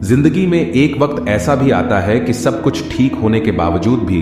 जिंदगी में एक वक्त ऐसा भी आता है कि सब कुछ ठीक होने के बावजूद भी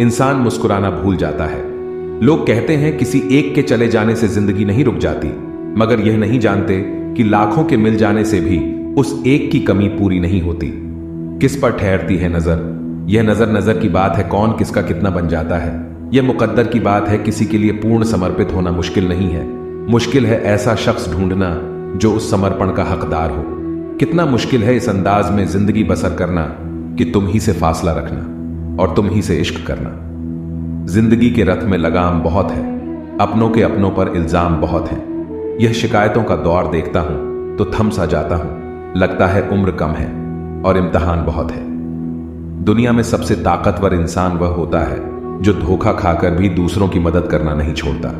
इंसान मुस्कुराना भूल जाता है। लोग कहते हैं किसी एक के चले जाने से जिंदगी नहीं रुक जाती, मगर यह नहीं जानते कि लाखों के मिल जाने से भी उस एक की कमी पूरी नहीं होती। किस पर ठहरती है नजर? यह नजर नजर की बात है, कौन किसका कितना बन जाता है। यह मुकद्दर की बात है, किसी के लिए पूर्ण समर्पित होना मुश्किल नहीं है। मुश्किल है ऐसा शख्स ढूंढना जो उस समर्पण का हकदार हो। कितना मुश्किल है इस अंदाज में जिंदगी बसर करना कि तुम ही से फासला रखना और तुम ही से इश्क करना। जिंदगी के रथ में लगाम बहुत है, अपनों के अपनों पर इल्जाम बहुत है। यह शिकायतों का दौर देखता हूं तो थम सा जाता हूं। लगता है उम्र कम है और इम्तिहान बहुत है। दुनिया में सबसे ताकतवर इंसान वह होता है जो धोखा खाकर भी दूसरों की मदद करना नहीं छोड़ता।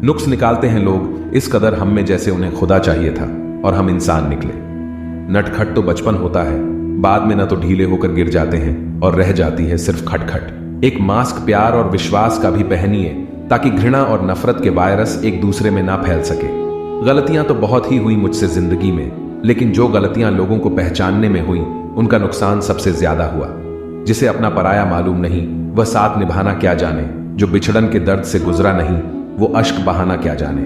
नुक्स निकालते हैं लोग इस कदर हम में जैसे उन्हें खुदा चाहिए था और हम इंसान निकले। नटखट तो बचपन होता है, बाद में न तो ढीले होकर गिर जाते हैं और रह जाती है सिर्फ खटखट। एक मास्क प्यार और विश्वास का भी पहनिए ताकि घृणा और नफरत के वायरस एक दूसरे में ना फैल सके। गलतियां तो बहुत ही हुई मुझसे जिंदगी में, लेकिन जो गलतियां लोगों को पहचानने में हुई उनका नुकसान सबसे ज्यादा हुआ। जिसे अपना पराया मालूम नहीं वह साथ निभाना क्या जाने। जो बिछड़न के दर्द से गुजरा नहीं वो अश्क बहाना क्या जाने।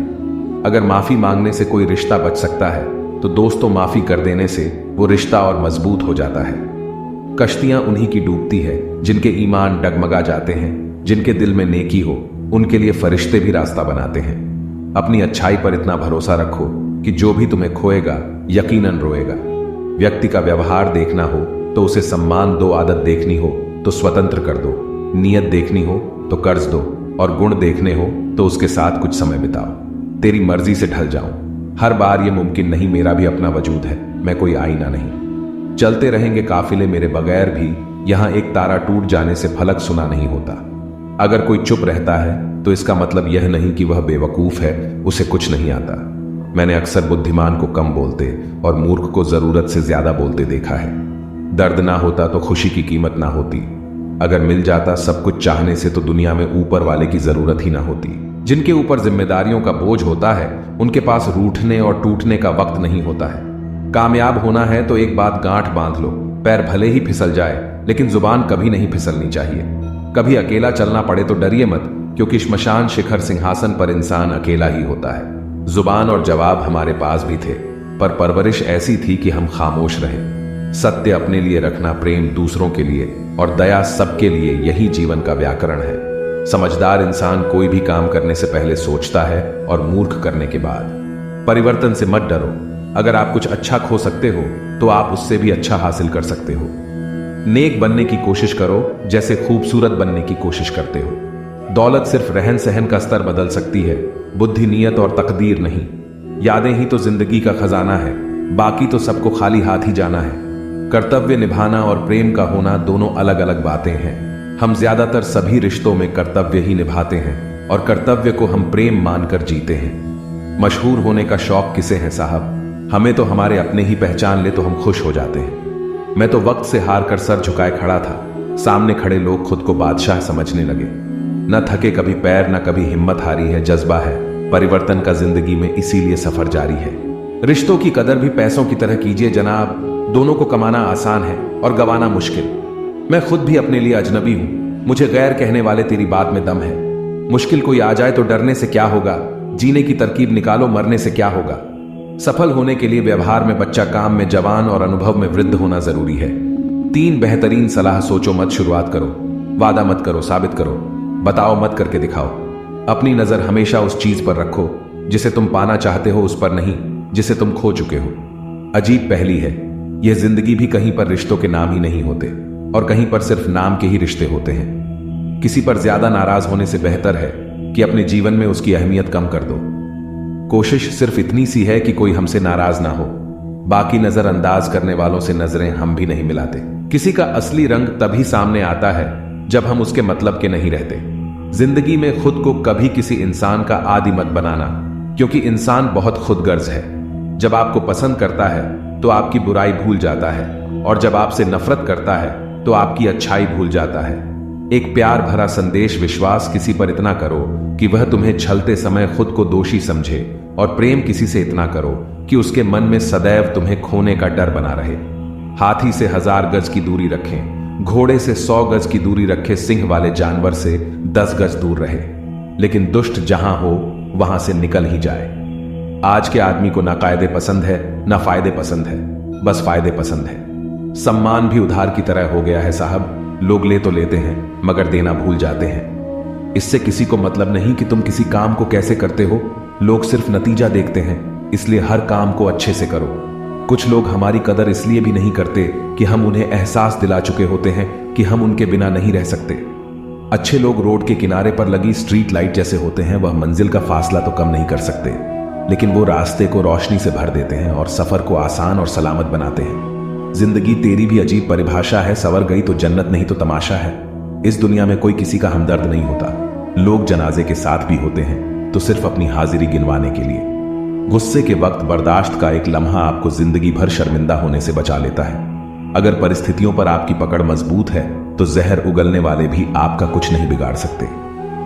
अगर माफी मांगने से कोई रिश्ता बच सकता है तो दोस्तों माफी कर देने से वो रिश्ता और मजबूत हो जाता है। कश्तियां उन्हीं की डूबती है जिनके ईमान डगमगा जाते हैं। जिनके दिल में नेकी हो उनके लिए फरिश्ते भी रास्ता बनाते हैं। अपनी अच्छाई पर इतना भरोसा रखो कि जो भी तुम्हें खोएगा यकीनन रोएगा। व्यक्ति का व्यवहार देखना हो तो उसे सम्मान दो, आदत देखनी हो तो स्वतंत्र कर दो, नियत देखनी हो तो कर्ज दो और गुण देखने हो तो उसके साथ कुछ समय बिताओ। तेरी मर्जी से ढल जाऊं, हर बार ये मुमकिन नहीं, मेरा भी अपना वजूद है, मैं कोई आईना नहीं। चलते रहेंगे काफिले मेरे बगैर भी, यहां एक तारा टूट जाने से फलक सुना नहीं होता। अगर कोई चुप रहता है तो इसका मतलब यह नहीं कि वह बेवकूफ है, उसे कुछ नहीं आता। मैंने अक्सर बुद्धिमान को कम बोलते और मूर्ख को जरूरत से ज्यादा बोलते देखा है। दर्द ना होता तो खुशी की कीमत ना होती। अगर मिल जाता सब कुछ चाहने से तो दुनिया में ऊपर वाले की जरूरत ही ना होती। जिनके ऊपर जिम्मेदारियों का बोझ होता है उनके पास रूठने और टूटने का वक्त नहीं होता है। कामयाब होना है तो एक बात गांठ बांध लो, पैर भले ही फिसल जाए लेकिन जुबान कभी नहीं फिसलनी चाहिए। कभी अकेला चलना पड़े तो डरिए मत, क्योंकि श्मशान शिखर सिंहासन पर इंसान अकेला ही होता है। जुबान और जवाब हमारे पास भी थे, पर परवरिश ऐसी थी कि हम खामोश रहे। सत्य अपने लिए रखना, प्रेम दूसरों के लिए और दया सबके लिए, यही जीवन का व्याकरण है। समझदार इंसान कोई भी काम करने से पहले सोचता है और मूर्ख करने के बाद। परिवर्तन से मत डरो। अगर आप कुछ अच्छा खो सकते हो तो आप उससे भी अच्छा हासिल कर सकते हो। नेक बनने की कोशिश करो जैसे खूबसूरत बनने की कोशिश करते हो। दौलत सिर्फ रहन सहन का स्तर बदल सकती है, बुद्धि, नियत और तकदीर नहीं। यादें ही तो जिंदगी का खजाना है, बाकी तो सबको खाली हाथ ही जाना है। कर्तव्य निभाना और प्रेम का होना दोनों अलग अलग बातें हैं। हम ज्यादातर सभी रिश्तों में कर्तव्य ही निभाते हैं और कर्तव्य को हम प्रेम मानकर जीते हैं। मशहूर होने का शौक किसे है साहब? हमें तो हमारे अपने ही पहचान ले तो हम खुश हो जाते हैं। मैं तो वक्त से हार कर सर झुकाए खड़ा था, सामने खड़े लोग खुद को बादशाह समझने लगे। न थके कभी पैर, न कभी हिम्मत हारी है, जज्बा है परिवर्तन का जिंदगी में, इसीलिए सफर जारी है। रिश्तों की कदर भी पैसों की तरह कीजिए जनाब, दोनों को कमाना आसान है और गंवाना मुश्किल। मैं खुद भी अपने लिए अजनबी हूं, मुझे गैर कहने वाले तेरी बात में दम है। मुश्किल कोई आ जाए तो डरने से क्या होगा, जीने की तरकीब निकालो, मरने से क्या होगा। सफल होने के लिए व्यवहार में बच्चा, काम में जवान और अनुभव में वृद्ध होना जरूरी है। 3 बेहतरीन सलाह सोचो मत, शुरुआत करो। वादा मत करो, साबित करो। बताओ मत, करके दिखाओ। अपनी नजर हमेशा उस चीज पर रखो जिसे तुम पाना चाहते हो, उस पर नहीं जिसे तुम खो चुके हो। अजीब पहली है, यह जिंदगी भी कहीं पर रिश्तों के नाम ही नहीं होते और कहीं पर सिर्फ नाम के ही रिश्ते होते हैं। किसी पर ज्यादा नाराज होने से बेहतर है कि अपने जीवन में उसकी अहमियत कम कर दो। कोशिश सिर्फ इतनी सी है कि कोई हमसे नाराज ना हो, बाकी नजरअंदाज करने वालों से नजरें हम भी नहीं मिलाते। किसी का असली रंग तभी सामने आता है जब हम उसके मतलब के नहीं रहते। जिंदगी में खुद को कभी किसी इंसान का आदी मत बनाना, क्योंकि इंसान बहुत खुदगर्ज है। जब आपको पसंद करता है तो आपकी बुराई भूल जाता है और जब आपसे नफरत करता है तो आपकी अच्छाई भूल जाता है। एक प्यार भरा संदेश, विश्वास किसी पर इतना करो कि वह तुम्हें छलते समय खुद को दोषी समझे, और प्रेम किसी से इतना करो कि उसके मन में सदैव तुम्हें खोने का डर बना रहे। हाथी से 1000 गज की दूरी रखें, घोड़े से 100 गज की दूरी रखे, सिंह वाले जानवर से 10 गज दूर रहे, लेकिन दुष्ट जहां हो वहां से निकल ही जाए। आज के आदमी को ना कायदे पसंद है ना फायदे पसंद है, बस फायदे पसंद है। सम्मान भी उधार की तरह हो गया है साहब, लोग ले तो लेते हैं मगर देना भूल जाते हैं। इससे किसी को मतलब नहीं कि तुम किसी काम को कैसे करते हो, लोग सिर्फ नतीजा देखते हैं, इसलिए हर काम को अच्छे से करो। कुछ लोग हमारी कदर इसलिए भी नहीं करते कि हम उन्हें एहसास दिला चुके होते हैं कि हम उनके बिना नहीं रह सकते। अच्छे लोग रोड के किनारे पर लगी स्ट्रीट लाइट जैसे होते हैं, वह मंजिल का फासला तो कम नहीं कर सकते, लेकिन वो रास्ते को रोशनी से भर देते हैं और सफर को आसान और सलामत बनाते हैं। जिंदगी तेरी भी अजीब परिभाषा है, सवर गई तो जन्नत नहीं तो तमाशा है। इस दुनिया में कोई किसी का हमदर्द नहीं होता, लोग जनाजे के साथ भी होते हैं तो सिर्फ अपनी हाजिरी गिनवाने के लिए। गुस्से के वक्त बर्दाश्त का एक लम्हा आपको जिंदगी भर शर्मिंदा होने से बचा लेता है। अगर परिस्थितियों पर आपकी पकड़ मजबूत है तो जहर उगलने वाले भी आपका कुछ नहीं बिगाड़ सकते।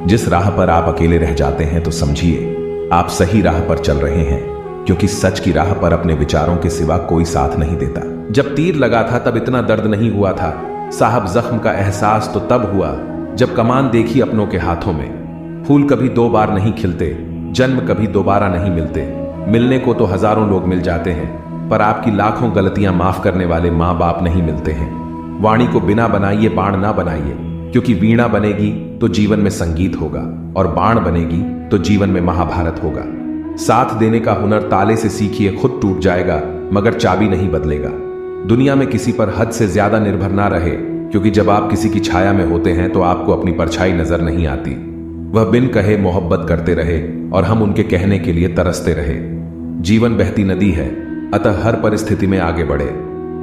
जिस राह पर आप अकेले रह जाते हैं तो समझिए आप सही राह पर चल रहे हैं, क्योंकि सच की राह पर अपने विचारों के सिवा कोई साथ नहीं देता। जब तीर लगा था तब इतना दर्द नहीं हुआ था साहब, जख्म का एहसास तो तब हुआ जब कमान देखी अपनों के हाथों में। फूल कभी 2 बार नहीं खिलते, जन्म कभी दोबारा नहीं मिलते, मिलने को तो हजारों लोग मिल जाते हैं, पर आपकी लाखों गलतियां माफ करने वाले माँ बाप नहीं मिलते हैं। वाणी को बिना बनाइए बाण ना बनाइए, क्योंकि वीणा बनेगी तो जीवन में संगीत होगा और बाण बनेगी तो जीवन में महाभारत होगा। साथ देने का हुनर ताले से सीखिए, खुद टूट जाएगा मगर चाबी नहीं बदलेगा। दुनिया में किसी पर हद से ज्यादा निर्भर ना रहे, क्योंकि जब आप किसी की छाया में होते हैं तो आपको अपनी परछाई नजर नहीं आती। वह बिन कहे मोहब्बत करते रहे और हम उनके कहने के लिए तरसते रहे। जीवन बहती नदी है, अतः हर परिस्थिति में आगे बढ़े।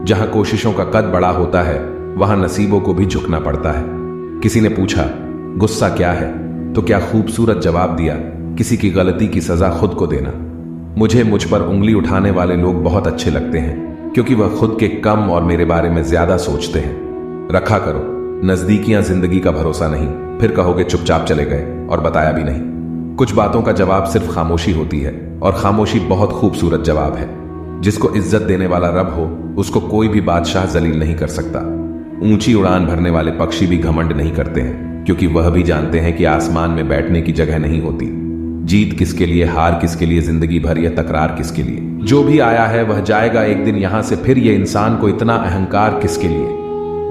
जहां कोशिशों का कद बड़ा होता है वहां नसीबों को भी झुकना पड़ता है। किसी ने पूछा गुस्सा क्या है, तो क्या खूबसूरत जवाब दिया, किसी की गलती की सजा खुद को देना। मुझे मुझ पर उंगली उठाने वाले लोग बहुत अच्छे लगते हैं, क्योंकि वह खुद के कम और मेरे बारे में ज्यादा सोचते हैं। रखा करो, नजदीकियां जिंदगी का भरोसा नहीं, फिर कहोगे चुपचाप चले गए और बताया भी नहीं। कुछ बातों का जवाब सिर्फ खामोशी होती है, और खामोशी बहुत खूबसूरत जवाब है। जिसको इज्जत देने वाला रब हो उसको कोई भी बादशाह जलील नहीं कर सकता। ऊंची उड़ान भरने वाले पक्षी भी घमंड नहीं करते हैं, क्योंकि वह भी जानते हैं कि आसमान में बैठने की जगह नहीं होती। जीत किसके लिए, हार किसके लिए, जिंदगी भर यह तकरार किसके लिए। जो भी आया है वह जाएगा एक दिन यहां से, फिर यह इंसान को इतना अहंकार किसके लिए।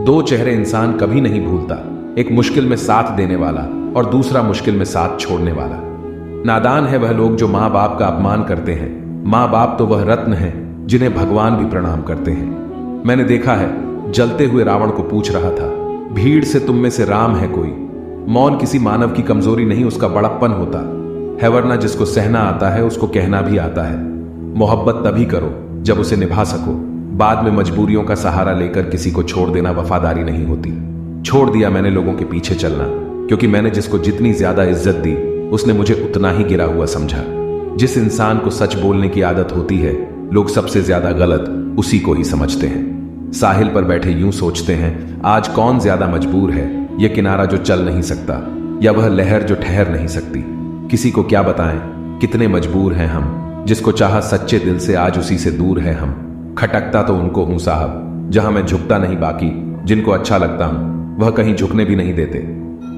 2 चेहरे इंसान कभी नहीं भूलता, एक मुश्किल में साथ देने वाला और दूसरा मुश्किल में साथ छोड़ने वाला। नादान है वह लोग जो माँ बाप का अपमान करते हैं। माँ बाप तो वह रत्न हैं जिन्हें भगवान भी प्रणाम करते हैं। मैंने देखा है जलते हुए रावण को पूछ रहा था, भीड़ से तुम में से राम है कोई। मौन किसी मानव की कमजोरी नहीं, उसका बड़प्पन होता है, वरना जिसको सहना आता है उसको कहना भी आता है। मोहब्बत तभी करो जब उसे निभा सको, बाद में मजबूरियों का सहारा लेकर किसी को छोड़ देना वफादारी नहीं होती। छोड़ दिया मैंने लोगों के पीछे चलना, क्योंकि मैंने जिसको जितनी ज्यादा इज्जत दी उसने मुझे उतना ही गिरा हुआ समझा। जिस इंसान को सच बोलने की आदत होती है, लोग सबसे ज्यादा गलत उसी को ही समझते हैं। साहिल पर बैठे यूं सोचते हैं, आज कौन ज्यादा मजबूर है, यह किनारा जो चल नहीं सकता या वह लहर जो ठहर नहीं सकती। किसी को क्या बताएं कितने मजबूर हैं हम, जिसको चाहा सच्चे दिल से आज उसी से दूर है हम। खटकता तो उनको हूं साहब जहां मैं झुकता नहीं, बाकी जिनको अच्छा लगता हूं वह कहीं झुकने भी नहीं देते।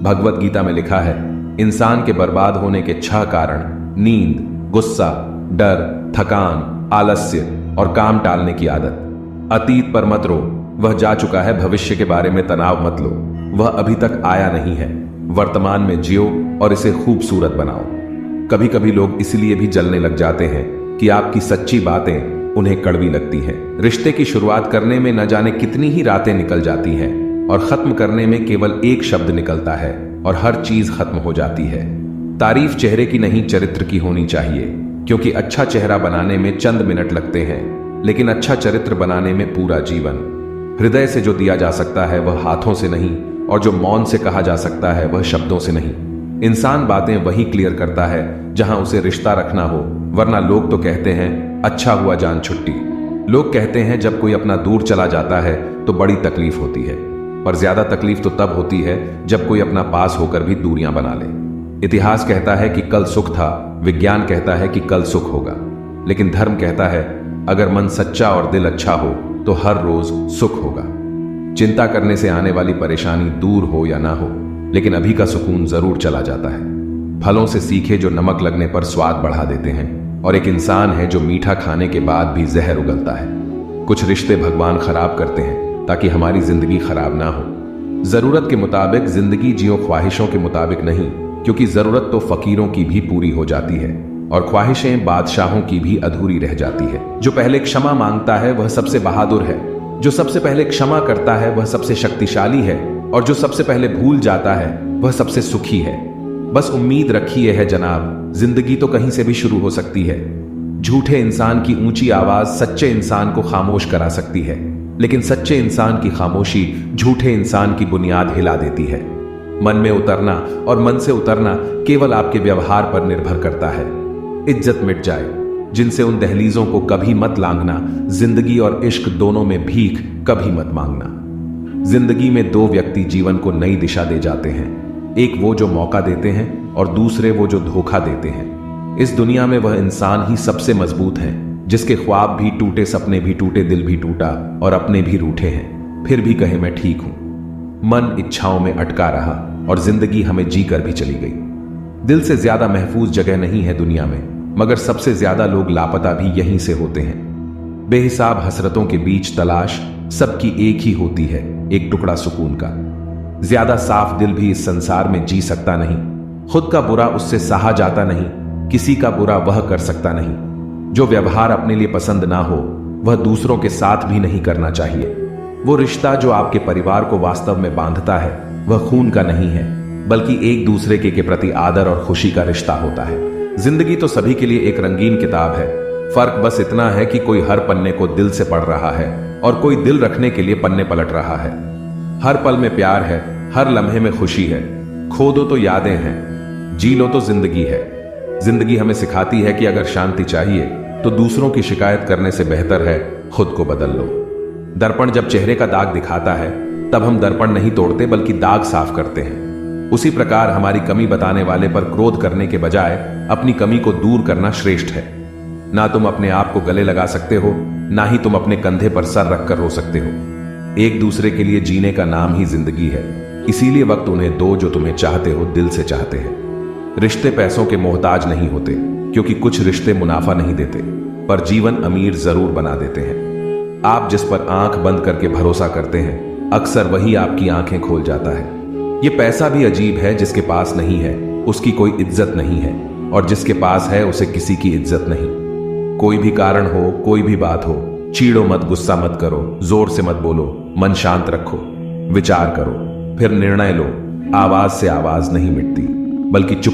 भगवत गीता में लिखा है, इंसान के बर्बाद होने के 6 कारण नींद, गुस्सा, डर, थकान, आलस्य और काम टालने की आदत। अतीत पर मत रो, वह जा चुका है। भविष्य के बारे में तनाव मत लो, वह अभी तक आया नहीं है। वर्तमान में जियो और इसे खूबसूरत बनाओ। कभी कभी लोग इसलिए भी जलने लग जाते हैं कि आपकी सच्ची बातें उन्हें कड़वी लगती हैं। रिश्ते की शुरुआत करने में न जाने कितनी ही रातें निकल जाती हैं और खत्म करने में केवल एक शब्द निकलता है और हर चीज खत्म हो जाती है। तारीफ चेहरे की नहीं चरित्र की होनी चाहिए, क्योंकि अच्छा चेहरा बनाने में चंद मिनट लगते हैं, लेकिन अच्छा चरित्र बनाने में पूरा जीवन। हृदय से जो दिया जा सकता है वह हाथों से नहीं, और जो मौन से कहा जा सकता है वह शब्दों से नहीं। इंसान बातें वही क्लियर करता है जहां उसे रिश्ता रखना हो, वरना लोग तो कहते हैं अच्छा हुआ जान छुट्टी। लोग कहते हैं जब कोई अपना दूर चला जाता है तो बड़ी तकलीफ होती है, पर ज्यादा तकलीफ तो तब होती है जब कोई अपना पास होकर भी दूरियां बना ले। इतिहास कहता है कि कल सुख था, विज्ञान कहता है कि कल सुख होगा, लेकिन धर्म कहता है अगर मन सच्चा और दिल अच्छा हो तो हर रोज सुख होगा। चिंता करने से आने वाली परेशानी दूर हो या ना हो, लेकिन अभी का सुकून जरूर चला जाता है। फलों से सीखे जो नमक लगने पर स्वाद बढ़ा देते हैं, और एक इंसान है जो मीठा खाने के बाद भी जहर उगलता है। कुछ रिश्ते भगवान खराब करते हैं ताकि हमारी जिंदगी खराब ना हो। जरूरत के मुताबिक जिंदगी जियो, ख्वाहिशों के मुताबिक नहीं, क्योंकि जरूरत तो फकीरों की भी पूरी हो जाती है और ख्वाहिशें बादशाहों की भी अधूरी रह जाती है। जो पहले क्षमा मांगता है वह सबसे बहादुर है, जो सबसे पहले क्षमा करता है वह सबसे शक्तिशाली है, और जो सबसे पहले भूल जाता है वह सबसे सुखी है। बस उम्मीद रखिए है जनाब, जिंदगी तो कहीं से भी शुरू हो सकती है। झूठे इंसान की ऊंची आवाज सच्चे इंसान को खामोश करा सकती है, लेकिन सच्चे इंसान की खामोशी झूठे इंसान की बुनियाद हिला देती है। मन में उतरना और मन से उतरना केवल आपके व्यवहार पर निर्भर करता है। इज्जत मिट जाए जिनसे, उन दहलीजों को कभी मत लांघना। जिंदगी और इश्क दोनों में भीख कभी मत मांगना। जिंदगी में दो व्यक्ति जीवन को नई दिशा दे जाते हैं, एक वो जो मौका देते हैं और दूसरे वो जो धोखा देते हैं। इस दुनिया में वह इंसान ही सबसे मजबूत है जिसके ख्वाब भी टूटे, सपने भी टूटे, दिल भी टूटा और अपने भी रूठे हैं, फिर भी कहे मैं ठीक हूं। मन इच्छाओं में अटका रहा और जिंदगी हमें जी कर भी चली गई। दिल से ज्यादा महफूज जगह नहीं है दुनिया में, मगर सबसे ज्यादा लोग लापता भी यहीं से होते हैं। बेहिसाब हसरतों के बीच तलाश सबकी एक ही होती है, एक टुकड़ा सुकून का। ज्यादा साफ दिल भी इस संसार में जी सकता नहीं। खुद का बुरा उससे सहा जाता नहीं, किसी का बुरा वह कर सकता नहीं। जो व्यवहार अपने लिए पसंद ना हो वह दूसरों के साथ भी नहीं करना चाहिए। वो रिश्ता जो आपके परिवार को वास्तव में बांधता है वह खून का नहीं है, बल्कि एक दूसरे के प्रति आदर और खुशी का रिश्ता होता है। जिंदगी तो सभी के लिए एक रंगीन किताब है, फर्क बस इतना है कि कोई हर पन्ने को दिल से पढ़ रहा है और कोई दिल रखने के लिए पन्ने पलट रहा है। हर पल में प्यार है, हर लम्हे में खुशी है। खो दो तो यादें हैं, जी लो तो जिंदगी है। जिंदगी हमें सिखाती है कि अगर शांति चाहिए तो दूसरों की शिकायत करने से बेहतर है खुद को बदल लो। दर्पण जब चेहरे का दाग दिखाता है तब हम दर्पण नहीं तोड़ते बल्कि दाग साफ करते हैं। उसी प्रकार हमारी कमी बताने वाले पर क्रोध करने के बजाय अपनी कमी को दूर करना श्रेष्ठ है। ना तुम अपने आप को गले लगा सकते हो, ना ही तुम अपने कंधे पर सर रखकर रो सकते हो। एक दूसरे के लिए जीने का नाम ही जिंदगी है, इसीलिए वक्त उन्हें दो जो तुम्हें चाहते हो, दिल से चाहते हैं। रिश्ते पैसों के मोहताज नहीं होते, क्योंकि कुछ रिश्ते मुनाफा नहीं देते पर जीवन अमीर जरूर बना देते हैं। आप जिस पर आंख बंद करके भरोसा करते हैं अक्सर वही आपकी आंखें खोल जाता है। ये पैसा भी अजीब है, जिसके पास नहीं है उसकी कोई इज्जत नहीं है, और जिसके पास है उसे किसी की इज्जत नहीं। कोई भी कारण हो, कोई भी बात हो, चीड़ो मत, गुस्सा मत करो, जोर से मत बोलो, मन शांत रखो, विचार करो, फिर निर्णय लो। आवाज से आवाज नहीं मिटती, बल्कि चुप